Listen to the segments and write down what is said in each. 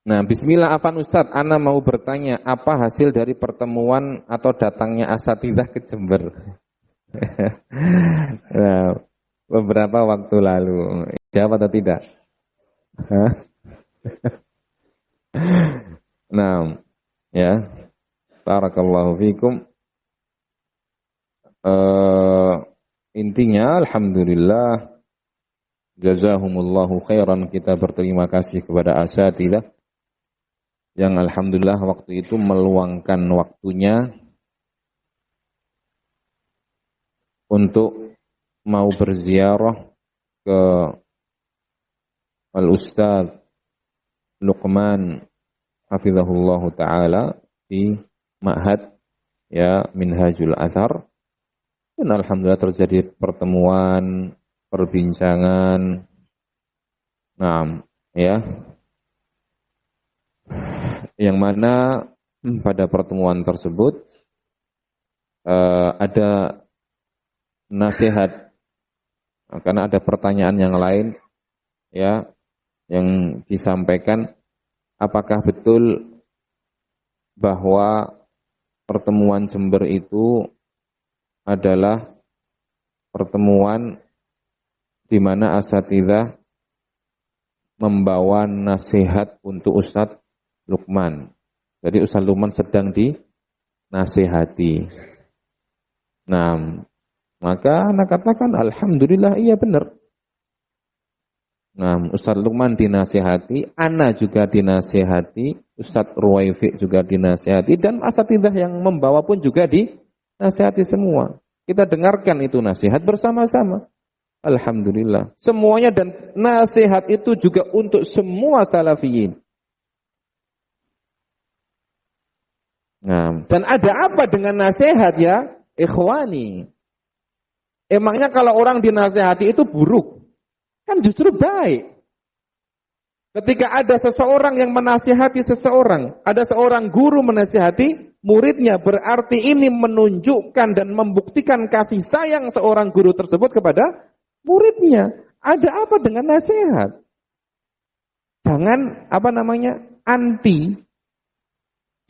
Nah, bismillah afan Ustaz, ana mau bertanya, apa hasil dari pertemuan atau datangnya asatidzah ke Jember? Nah, beberapa waktu lalu. Jawab atau tidak? Hah? Nah, ya. Barakallahu fikum. Eh, intinya alhamdulillah jazahumullahu khairan, kita berterima kasih kepada asatidzah yang alhamdulillah waktu itu meluangkan waktunya untuk mau berziarah ke Al-Ustadz Luqman hafizahullahu taala di Ma'had ya Minhajul Athar, dan alhamdulillah terjadi pertemuan, perbincangan. Nah, ya, yang mana pada pertemuan tersebut ada nasihat, karena ada pertanyaan yang lain ya yang disampaikan, apakah betul bahwa pertemuan Jember itu adalah pertemuan di mana asatidzah membawa nasihat untuk Ustadz Luqman. Jadi Ustadz Luqman sedang dinasihati. Nah, maka anak katakan alhamdulillah iya benar. Nah, Ustadz Luqman dinasihati, ana juga dinasihati, Ustadz Ruwaifi juga dinasihati, dan asatidzah yang membawa pun juga dinasihati semua. Kita dengarkan itu nasihat bersama-sama. Alhamdulillah. Semuanya, dan nasihat itu juga untuk semua salafiyin. Nah, dan ada apa dengan nasihat ya? Ikhwani. Emangnya kalau orang dinasihati itu buruk? Kan justru baik. Ketika ada seseorang yang menasihati seseorang, ada seorang guru menasihati muridnya, berarti ini menunjukkan dan membuktikan kasih sayang seorang guru tersebut kepada muridnya. Ada apa dengan nasihat? Jangan anti.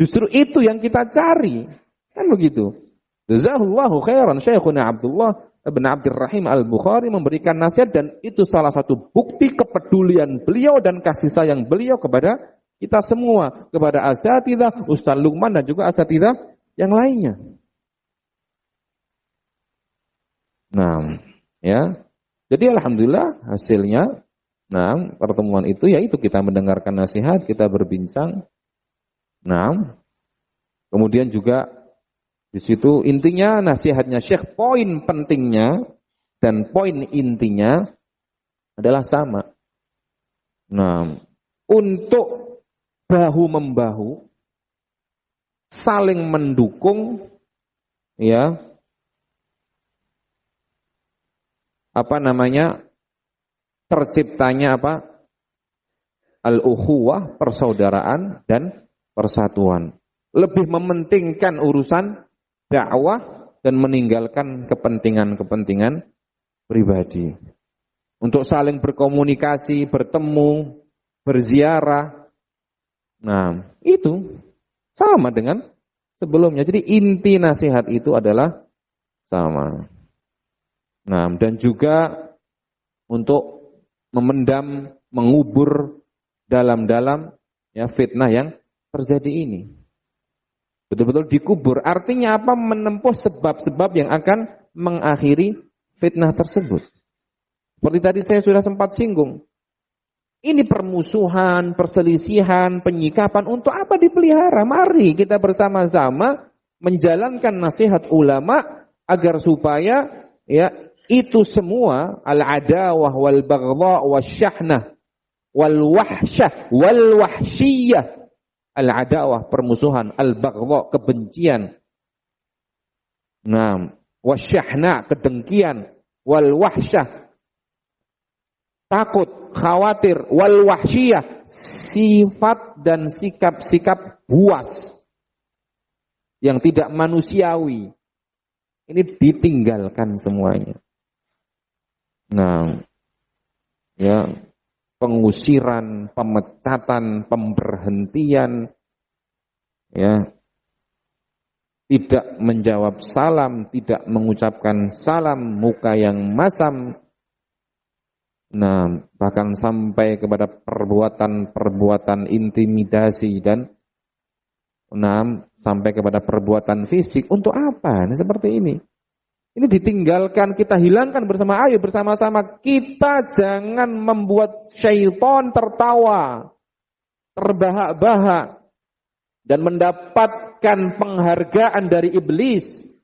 Justru itu yang kita cari. Kan begitu. Jazakallahu khairan Syekhuna Abdullah Ibn Abdurrahim Al-Bukhari memberikan nasihat, dan itu salah satu bukti kepedulian beliau dan kasih sayang beliau kepada kita semua, kepada asatidzah, Ustaz Luqman dan juga asatidzah yang lainnya. Nah, ya. Jadi alhamdulillah hasilnya, nah, pertemuan itu yaitu kita mendengarkan nasihat, kita berbincang. Nah, kemudian juga di situ intinya nasihatnya Syekh, poin pentingnya dan poin intinya adalah sama. Nah, untuk bahu-membahu, saling mendukung, ya, terciptanya al-ukhuwah, persaudaraan dan persatuan. Lebih mementingkan urusan dakwah dan meninggalkan kepentingan-kepentingan pribadi. Untuk saling berkomunikasi, bertemu, berziarah. Nah, itu sama dengan sebelumnya. Jadi inti nasihat itu adalah sama. Nah, dan juga untuk memendam, mengubur dalam-dalam ya fitnah yang terjadi ini. Betul-betul dikubur. Artinya apa? Menempuh sebab-sebab yang akan mengakhiri fitnah tersebut. Seperti tadi saya sudah sempat singgung. Ini permusuhan, perselisihan, penyikapan, untuk apa dipelihara? Mari kita bersama-sama menjalankan nasihat ulama agar supaya ya itu semua al-adawah wal baghdha wasyahnah wal wahsyah wal wahsyiyah. Al-adawah, permusuhan, al-baghdha, kebencian. Nah, wasyahna, kedengkian, wal wahsyah, takut, khawatir, wal wahsyiyah, sifat dan sikap-sikap buas yang tidak manusiawi. Ini ditinggalkan semuanya. Nah, ya, pengusiran, pemecatan, pemberhentian, ya, tidak menjawab salam, tidak mengucapkan salam, muka yang masam, nah, bahkan sampai kepada perbuatan-perbuatan intimidasi dan sampai kepada perbuatan fisik. Untuk apa? Ini seperti ini. Ini ditinggalkan, kita hilangkan bersama. Ayo bersama-sama kita jangan membuat syaitan tertawa, terbahak-bahak, dan mendapatkan penghargaan dari iblis.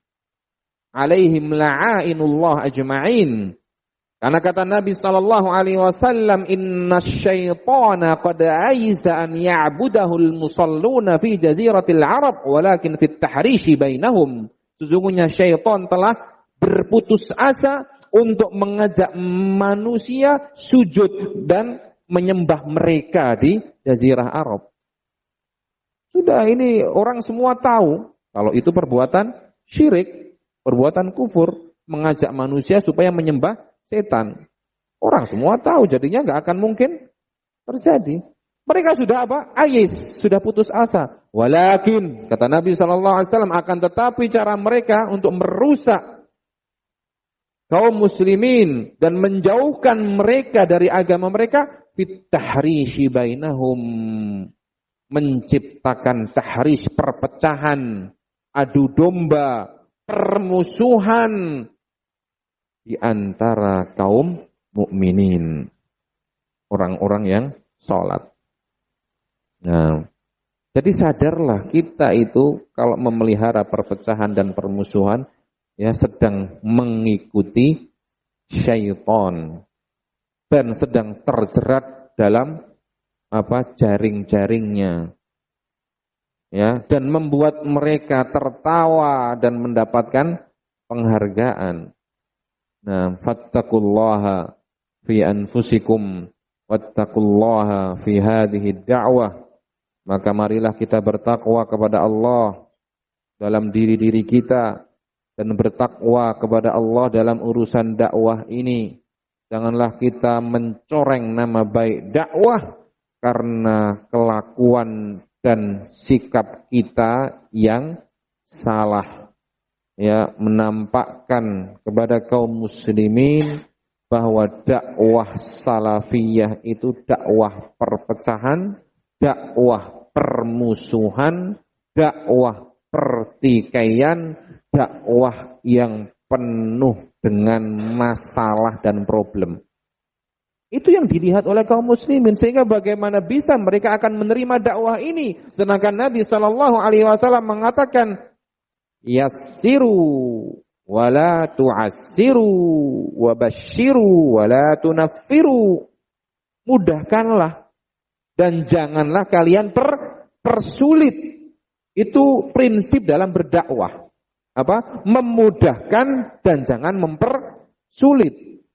Alaihim la'ainullah ajma'in. Karena kata Nabi SAW, inna syaitana qad aisa an ya'budahul musalluna fi jaziratil Arab, walakin fit tahrishi bainahum. Sesungguhnya syaitan telah berputus asa untuk mengajak manusia sujud dan menyembah mereka di Jazirah Arab. Sudah, ini orang semua tahu kalau itu perbuatan syirik, perbuatan kufur, mengajak manusia supaya menyembah setan. Orang semua tahu, jadinya nggak akan mungkin terjadi. Mereka sudah apa? Ayis, sudah putus asa. Walakin, kata Nabi SAW, akan tetapi cara mereka untuk merusak kaum muslimin dan menjauhkan mereka dari agama mereka, fit tahrishi bainahum, menciptakan tahrish, perpecahan, adu domba, permusuhan di antara kaum mukminin, orang-orang yang sholat. Nah, jadi sadarlah kita itu kalau memelihara perpecahan dan permusuhan, ya sedang mengikuti syaitan dan sedang terjerat dalam jaring-jaringnya, ya, dan membuat mereka tertawa dan mendapatkan penghargaan. Nah, fattaqullaha fi anfusikum wattaqullaha fi hadhihi da'wah. Maka marilah kita bertakwa kepada Allah dalam diri-diri kita dan bertakwa kepada Allah dalam urusan dakwah ini. Janganlah kita mencoreng nama baik dakwah karena kelakuan dan sikap kita yang salah. Ya, menampakkan kepada kaum muslimin bahwa dakwah salafiyah itu dakwah perpecahan, dakwah permusuhan, dakwah pertikaian, dakwah yang penuh dengan masalah dan problem. Itu yang dilihat oleh kaum muslimin, sehingga bagaimana bisa mereka akan menerima dakwah ini, sedangkan Nabi SAW mengatakan yassiru wala tu'assiru wabashiru wala tunaffiru. Mudahkanlah dan janganlah kalian persulit. Itu prinsip dalam berdakwah. Memudahkan dan jangan mempersulit.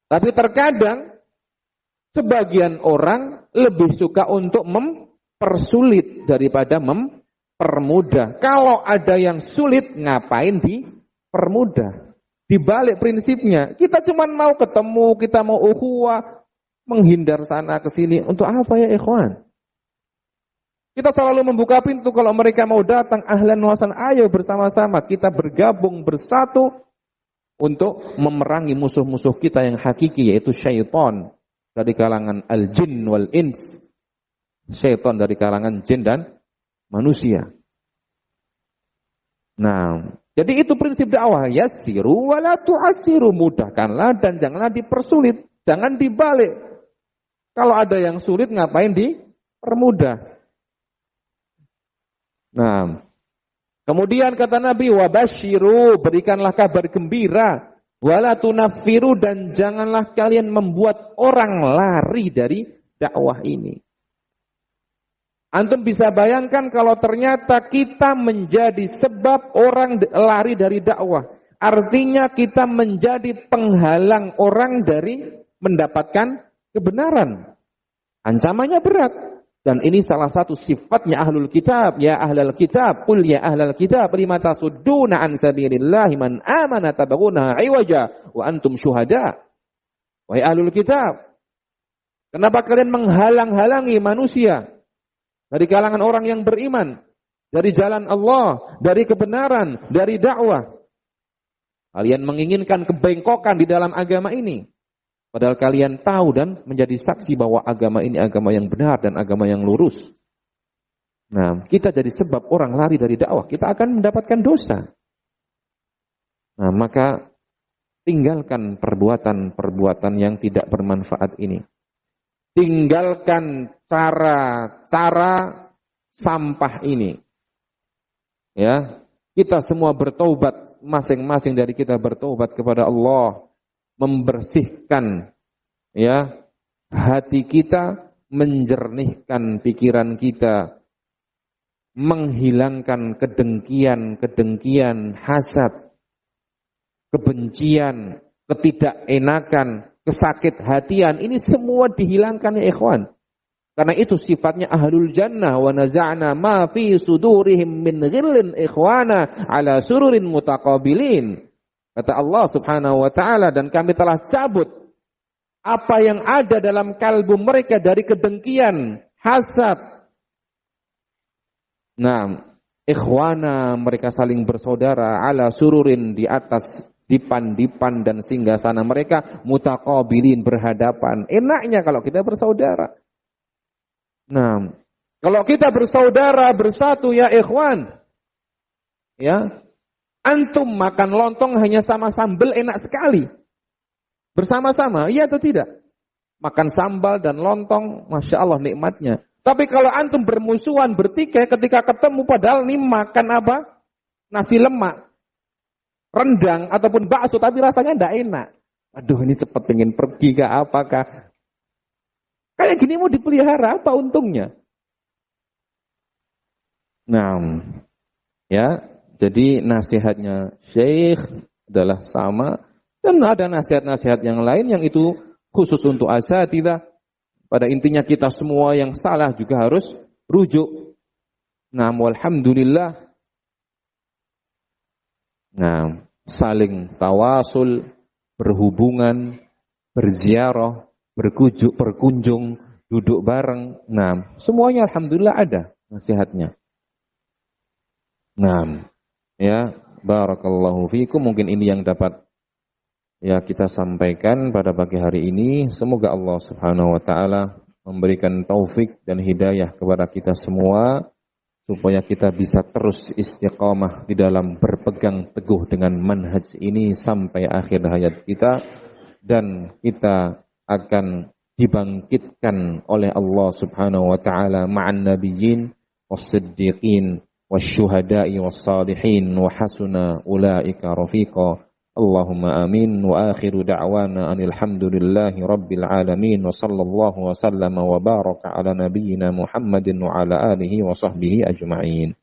Tapi terkadang sebagian orang lebih suka untuk mempersulit daripada mempermudah. Kalau ada yang sulit, ngapain dipermudah? Dibalik prinsipnya, kita cuma mau ketemu, kita mau ukhuwah, menghindar sana ke sini. Untuk apa ya ikhwan? Kita selalu membuka pintu kalau mereka mau datang, ahlan wasan, ayo bersama-sama kita bergabung bersatu untuk memerangi musuh-musuh kita yang hakiki, yaitu syaitan dari kalangan al-jin wal ins. Syaitan dari kalangan jin dan manusia. Nah, jadi itu prinsip dakwah, yassiru wala tu'assiru, mudahkanlah dan janganlah dipersulit, jangan dibalik. Kalau ada yang sulit, ngapain dipermudah? Nah, kemudian kata Nabi, wabashiru, berikanlah kabar gembira, wala tunaffiru, dan janganlah kalian membuat orang lari dari dakwah ini. Antum bisa bayangkan kalau ternyata kita menjadi sebab orang lari dari dakwah. Artinya kita menjadi penghalang orang dari mendapatkan kebenaran. Ancamannya berat. Dan ini salah satu sifatnya ahlul kitab. Ya ahlul kitab, qul ya ahlul kitab, lima tasudduna an sabilillahi man amana tabaghunaha iwaja wa antum syuhada. Wahai ahlul kitab, Kenapa kalian menghalang-halangi manusia dari kalangan orang yang beriman, dari jalan Allah, dari kebenaran, dari dakwah? Kalian menginginkan kebengkokan di dalam agama ini. Padahal kalian tahu dan menjadi saksi bahwa agama ini agama yang benar dan agama yang lurus. Nah, kita jadi sebab orang lari dari dakwah, kita akan mendapatkan dosa. Nah, maka tinggalkan perbuatan-perbuatan yang tidak bermanfaat ini. Tinggalkan cara-cara sampah ini. Ya, kita semua bertaubat, masing-masing dari kita bertaubat kepada Allah, membersihkan ya hati kita, menjernihkan pikiran kita, menghilangkan kedengkian, hasad, kebencian, ketidakenakan, kesakit hatian, ini semua dihilangkan ya ikhwan. Karena itu sifatnya ahlul jannah, wa naza'na ma fi sudurihim min ghillin ikhwana ala sururin mutaqabilin. Kata Allah Subhanahu wa taala, dan kami telah cabut apa yang ada dalam kalbu mereka dari kedengkian, hasad. Nah, ikhwana, mereka saling bersaudara ala sururin, di atas dipan-dipan dan singgasana mereka, mutaqabilin, berhadapan. Enaknya kalau kita bersaudara. Nah, kalau kita bersaudara, bersatu ya ikhwan, ya, antum makan lontong hanya sama sambal enak sekali. Bersama-sama, iya atau tidak? Makan sambal dan lontong, Masya Allah nikmatnya. Tapi kalau antum bermusuhan, bertikai, ketika ketemu padahal nih makan apa? Nasi lemak, rendang, ataupun bakso, tapi rasanya tidak enak. Aduh, ini cepat pengen pergi ke apakah? Kayak gini mau dipelihara, apa untungnya? Nah, ya, jadi nasihatnya Syekh adalah sama, dan ada nasihat-nasihat yang lain yang itu khusus untuk asatidzah. Pada intinya kita semua yang salah juga harus rujuk. Nah, alhamdulillah. Nah, saling tawasul, berhubungan, berziarah, berkunjung, duduk bareng. Nah, semuanya alhamdulillah ada nasihatnya. Nah, ya, barakallahu fiikum. Mungkin ini yang dapat ya kita sampaikan pada pagi hari ini. Semoga Allah Subhanahu wa taala memberikan taufik dan hidayah kepada kita semua supaya kita bisa terus istiqamah di dalam berpegang teguh dengan manhaj ini sampai akhir hayat kita, dan kita akan dibangkitkan oleh Allah Subhanahu wa taala ma'an nabiyyin was-siddiqin wasyuhada'i was-salihin wa hasuna ulaika rafiqa. Allahumma amin. Wa akhiru da'wana anil hamdulillahi rabbil alamin wa sallallahu wa sallama wa baraka ala nabiyyina Muhammadin wa ala alihi wa sahbihi ajma'in.